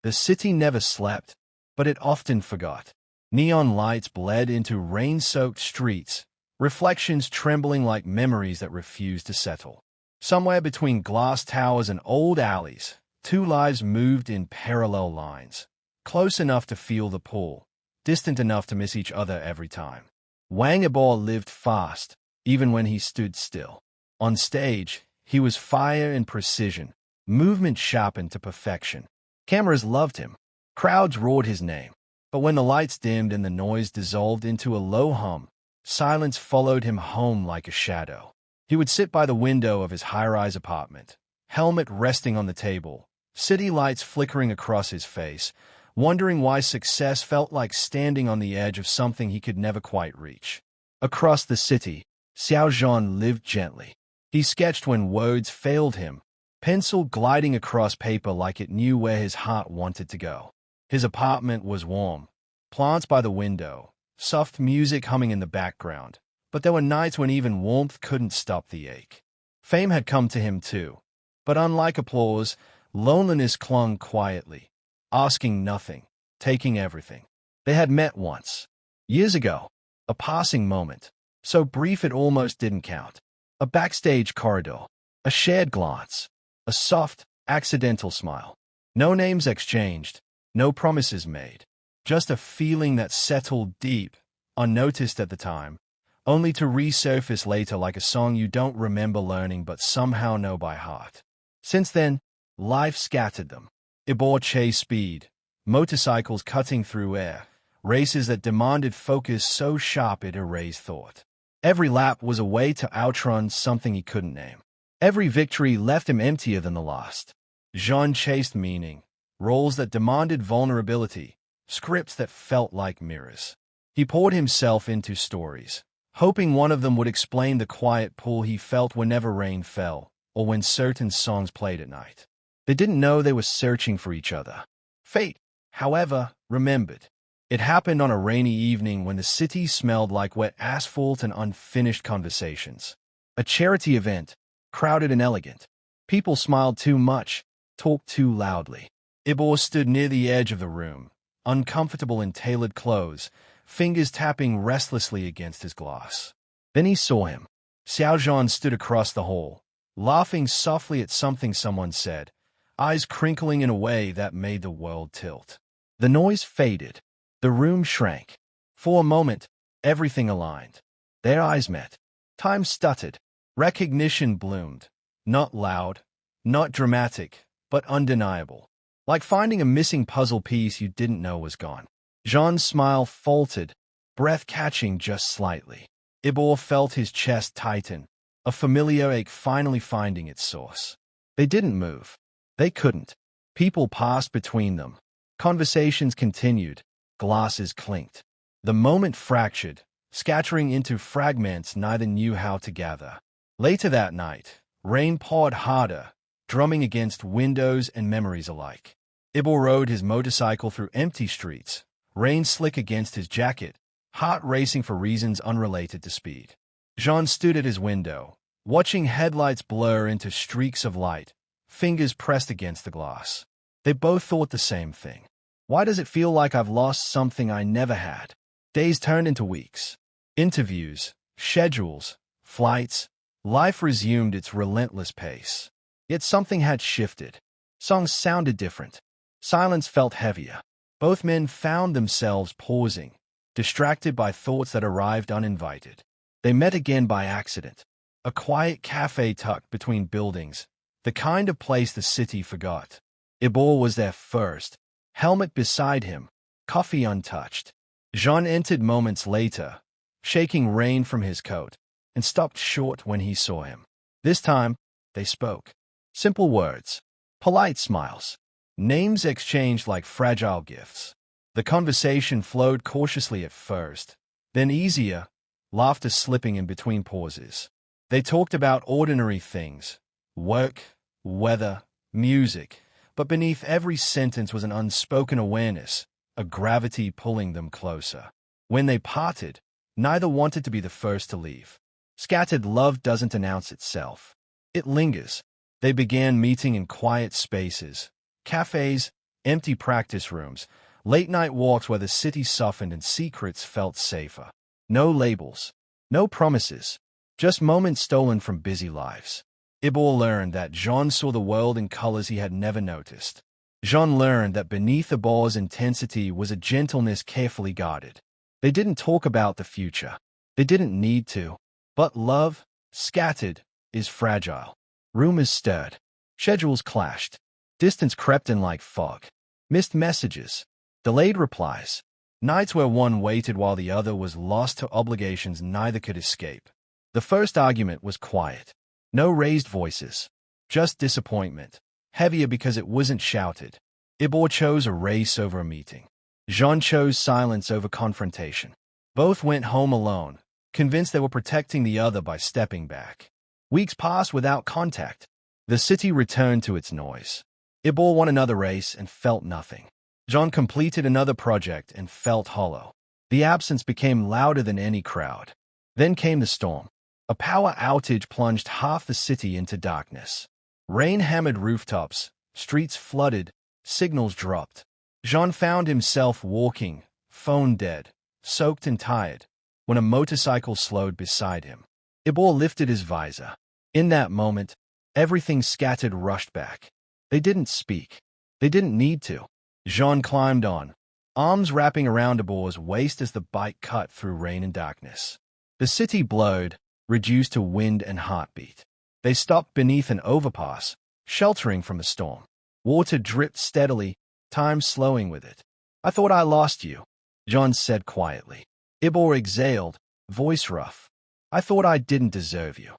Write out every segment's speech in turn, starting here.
The city never slept, but it often forgot. Neon lights bled into rain-soaked streets, reflections trembling like memories that refused to settle. Somewhere between glass towers and old alleys, two lives moved in parallel lines, close enough to feel the pull, distant enough to miss each other every time. Wang lived fast, even when he stood still. On stage, he was fire and precision, movement sharpened to perfection. Cameras loved him. Crowds roared his name. But when the lights dimmed and the noise dissolved into a low hum, silence followed him home like a shadow. He would sit by the window of his high-rise apartment, helmet resting on the table, city lights flickering across his face, wondering why success felt like standing on the edge of something he could never quite reach. Across the city, Zhan lived gently. He sketched when words failed him, pencil gliding across paper like it knew where his heart wanted to go. His apartment was warm, plants by the window, soft music humming in the background, but there were nights when even warmth couldn't stop the ache. Fame had come to him too, but unlike applause, loneliness clung quietly, asking nothing, taking everything. They had met once, years ago, a passing moment, so brief it almost didn't count. A backstage corridor, a shared glance, a soft, accidental smile. No names exchanged, no promises made, just a feeling that settled deep, unnoticed at the time, only to resurface later like a song you don't remember learning but somehow know by heart. Since then, life scattered them. Yibo chased speed, motorcycles cutting through air, races that demanded focus so sharp it erased thought. Every lap was a way to outrun something he couldn't name. Every victory left him emptier than the last. Zhan chased meaning, roles that demanded vulnerability, scripts that felt like mirrors. He poured himself into stories, hoping one of them would explain the quiet pull he felt whenever rain fell, or when certain songs played at night. They didn't know they were searching for each other. Fate, however, remembered. It happened on a rainy evening when the city smelled like wet asphalt and unfinished conversations. A charity event, crowded and elegant. People smiled too much, talked too loudly. Yibo stood near the edge of the room, uncomfortable in tailored clothes, fingers tapping restlessly against his glass. Then he saw him. Zhan stood across the hall, laughing softly at something someone said, eyes crinkling in a way that made the world tilt. The noise faded. The room shrank. For a moment, everything aligned. Their eyes met. Time stuttered. Recognition bloomed. Not loud, not dramatic, but undeniable. Like finding a missing puzzle piece you didn't know was gone. Zhan's smile faltered, breath catching just slightly. Yibo felt his chest tighten, a familiar ache finally finding its source. They didn't move. They couldn't. People passed between them. Conversations continued. Glasses clinked. The moment fractured, scattering into fragments neither knew how to gather. Later that night, rain poured harder, drumming against windows and memories alike. Yibo rode his motorcycle through empty streets, rain slick against his jacket, heart racing for reasons unrelated to speed. Zhan stood at his window, watching headlights blur into streaks of light, fingers pressed against the glass. They both thought the same thing. Why does it feel like I've lost something I never had? Days turned into weeks. Interviews, schedules, flights. Life resumed its relentless pace. Yet something had shifted. Songs sounded different. Silence felt heavier. Both men found themselves pausing, distracted by thoughts that arrived uninvited. They met again by accident. A quiet cafe tucked between buildings, the kind of place the city forgot. Yibo was there first. Helmet beside him, coffee untouched. Zhan entered moments later, shaking rain from his coat, and stopped short when he saw him. This time, they spoke. Simple words, polite smiles, names exchanged like fragile gifts. The conversation flowed cautiously at first, then easier, laughter slipping in between pauses. They talked about ordinary things, work, weather, music, but beneath every sentence was an unspoken awareness, a gravity pulling them closer. When they parted, neither wanted to be the first to leave. Scattered love doesn't announce itself. It lingers. They began meeting in quiet spaces, cafes, Empty practice rooms, late-night walks where the city softened and secrets felt safer. No labels, no promises, just moments stolen from busy lives. Yibo learned that Zhan saw the world in colors he had never noticed. Zhan learned that beneath Yibo's intensity was a gentleness carefully guarded. They didn't talk about the future. They didn't need to. But love, scattered, is fragile. Rumors stirred. Schedules clashed. Distance crept in like fog. Missed messages. Delayed replies. Nights where one waited while the other was lost to obligations neither could escape. The first argument was quiet. No raised voices. Just disappointment. Heavier because it wasn't shouted. Yibo chose a race over a meeting. Zhan chose silence over confrontation. Both went home alone, convinced they were protecting the other by stepping back. Weeks passed without contact. The city returned to its noise. Yibo won another race and felt nothing. Zhan completed another project and felt hollow. The absence became louder than any crowd. Then came the storm. A power outage plunged half the city into darkness. Rain hammered rooftops, streets flooded, signals dropped. Zhan found himself walking, phone dead, soaked and tired, when a motorcycle slowed beside him. Yibo lifted his visor. In that moment, everything scattered rushed back. They didn't speak. They didn't need to. Zhan climbed on, arms wrapping around Yibo's waist as the bike cut through rain and darkness. The city blurred, reduced to wind and heartbeat. They stopped beneath an overpass, sheltering from the storm. Water dripped steadily, time slowing with it. "I thought I lost you," Zhan said quietly. Yibo exhaled, voice rough. "I thought I didn't deserve you."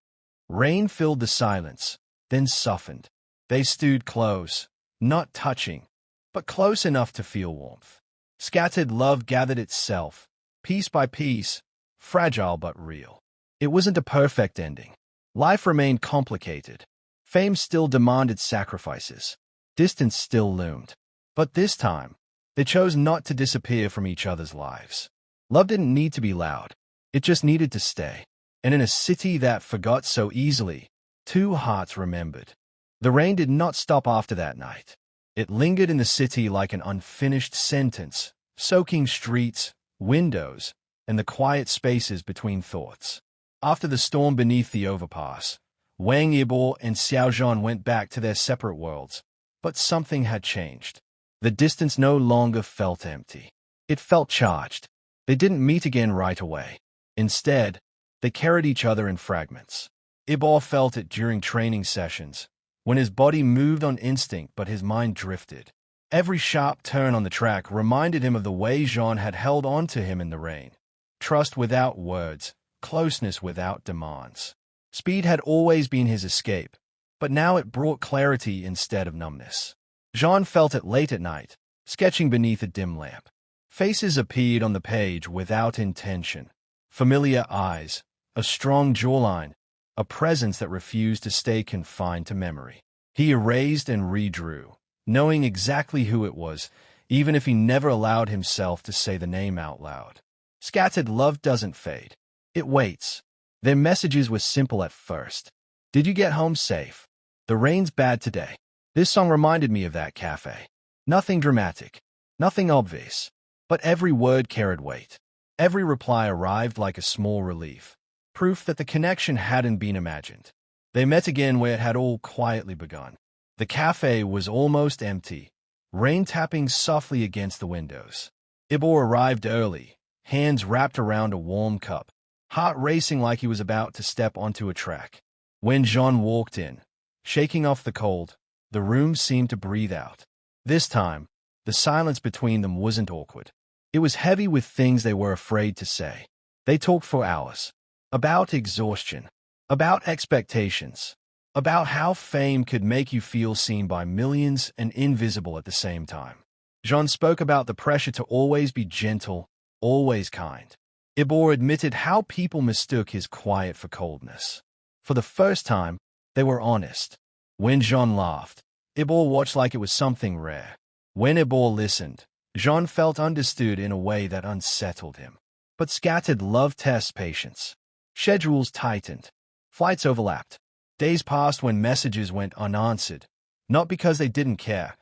Rain filled the silence, then softened. They stood close, not touching, but close enough to feel warmth. Scattered love gathered itself, piece by piece, fragile but real. It wasn't a perfect ending. Life remained complicated. Fame still demanded sacrifices. Distance still loomed. But this time, they chose not to disappear from each other's lives. Love didn't need to be loud. It just needed to stay. And in a city that forgot so easily, two hearts remembered. The rain did not stop after that night. It lingered in the city like an unfinished sentence, soaking streets, windows, and the quiet spaces between thoughts. After the storm beneath the overpass, Wang, Yibo, and Xiao went back to their separate worlds. But something had changed. The distance no longer felt empty. It felt charged. They didn't meet again right away. Instead, they carried each other in fragments. Yibo felt it during training sessions, when his body moved on instinct but his mind drifted. Every sharp turn on the track reminded him of the way Zhan had held on to him in the rain. Trust without words, closeness without demands. Speed had always been his escape, but now it brought clarity instead of numbness. Zhan felt it late at night, sketching beneath a dim lamp. Faces appeared on the page without intention. Familiar eyes, a strong jawline, a presence that refused to stay confined to memory. He erased and redrew, knowing exactly who it was, even if he never allowed himself to say the name out loud. Scattered love doesn't fade. It waits. Their messages were simple at first. "Did you get home safe? The rain's bad today." This song reminded me of that cafe. Nothing dramatic, nothing obvious, but every word carried weight. Every reply arrived like a small relief, proof that the connection hadn't been imagined. They met again where it had all quietly begun. The cafe was almost empty, rain tapping softly against the windows. Yibo arrived early, hands wrapped around a warm cup, heart racing like he was about to step onto a track. When Zhan walked in, shaking off the cold, the room seemed to breathe out. This time, the silence between them wasn't awkward. It was heavy with things they were afraid to say. They talked for hours. About exhaustion. About expectations. About how fame could make you feel seen by millions and invisible at the same time. Zhan spoke about the pressure to always be gentle, always kind. Yibo admitted how people mistook his quiet for coldness. For the first time, they were honest. When Zhan laughed, Yibo watched like it was something rare. When Yibo listened, Zhan felt understood in a way that unsettled him. But scattered love tests patience. Schedules tightened. Flights overlapped. Days passed when messages went unanswered, not because they didn't care,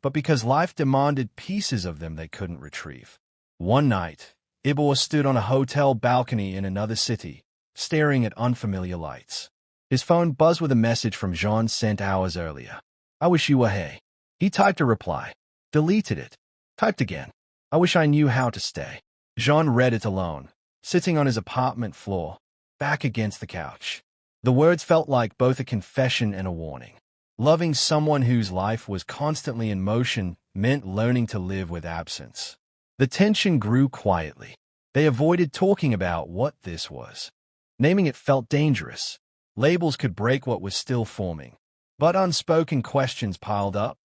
but because life demanded pieces of them they couldn't retrieve. One night, Yibo stood on a hotel balcony in another city, staring at unfamiliar lights. His phone buzzed with a message from Zhan sent hours earlier. "I wish you were here." He typed a reply, deleted it, typed again. "I wish I knew how to stay." Zhan read it alone, sitting on his apartment floor, back against the couch. The words felt like both a confession and a warning. Loving someone whose life was constantly in motion meant learning to live with absence. The tension grew quietly. They avoided talking about what this was. Naming it felt dangerous. Labels could break what was still forming. But unspoken questions piled up.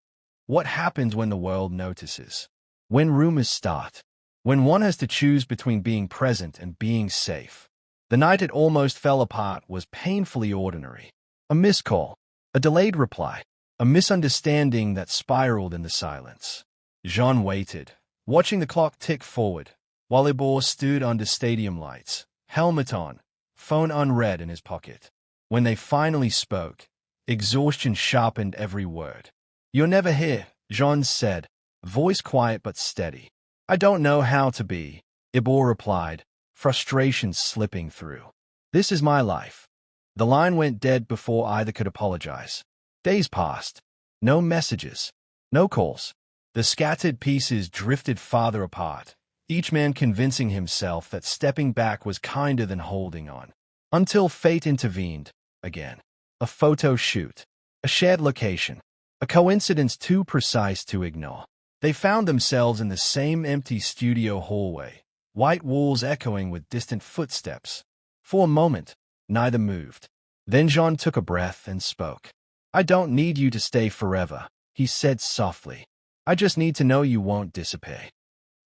What happens when the world notices? When rumors start? When one has to choose between being present and being safe? The night it almost fell apart was painfully ordinary. A missed call, a delayed reply, a misunderstanding that spiraled in the silence. Zhan waited, watching the clock tick forward, while Yibo stood under stadium lights, helmet on, phone unread in his pocket. When they finally spoke, exhaustion sharpened every word. "You're never here," Zhan said, voice quiet but steady. "I don't know how to be," Yibo replied, frustration slipping through. "This is my life." The line went dead before either could apologize. Days passed. No messages. No calls. The scattered pieces drifted farther apart, each man convincing himself that stepping back was kinder than holding on. Until fate intervened, again. A photo shoot. A shared location. A coincidence too precise to ignore. They found themselves in the same empty studio hallway, white walls echoing with distant footsteps. For a moment, neither moved. Then Zhan took a breath and spoke. "I don't need you to stay forever," he said softly. "I just need to know you won't disappear."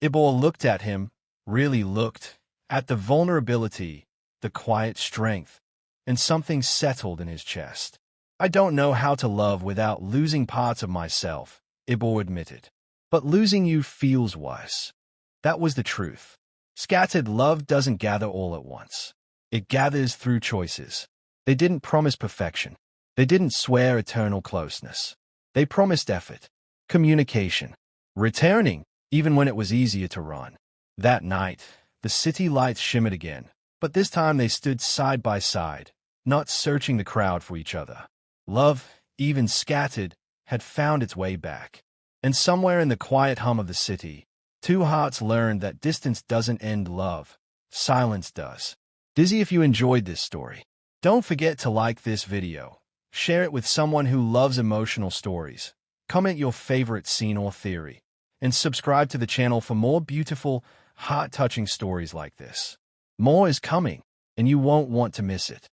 Yibo looked at him, really looked, at the vulnerability, the quiet strength, and something settled in his chest. "I don't know how to love without losing parts of myself," Yibo admitted. "But losing you feels worse." That was the truth. Scattered love doesn't gather all at once. It gathers through choices. They didn't promise perfection. They didn't swear eternal closeness. They promised effort, communication, returning, even when it was easier to run. That night, the city lights shimmered again, but this time they stood side by side, not searching the crowd for each other. Love, even scattered, had found its way back. And somewhere in the quiet hum of the city, two hearts learned that distance doesn't end love. Silence does. Dizzy, if you enjoyed this story, don't forget to like this video, share it with someone who loves emotional stories, comment your favorite scene or theory, and subscribe to the channel for more beautiful, heart-touching stories like this. More is coming, and you won't want to miss it.